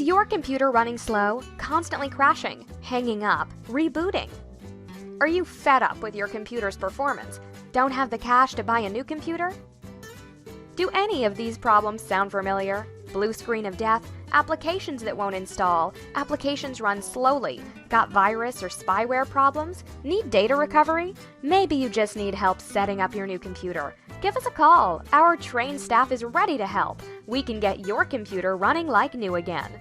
your computer running slow, constantly crashing, hanging up, rebooting? Are you fed up with your computer's performance? Don't have the cash to buy a new computer? Do any of these problems sound familiar? Blue screen of death, applications that won't install, applications run slowly, got virus or spyware problems, need data recovery? Maybe you just need help setting up your new computer. Give us a call. Our trained staff is ready to help. We can get your computer running like new again.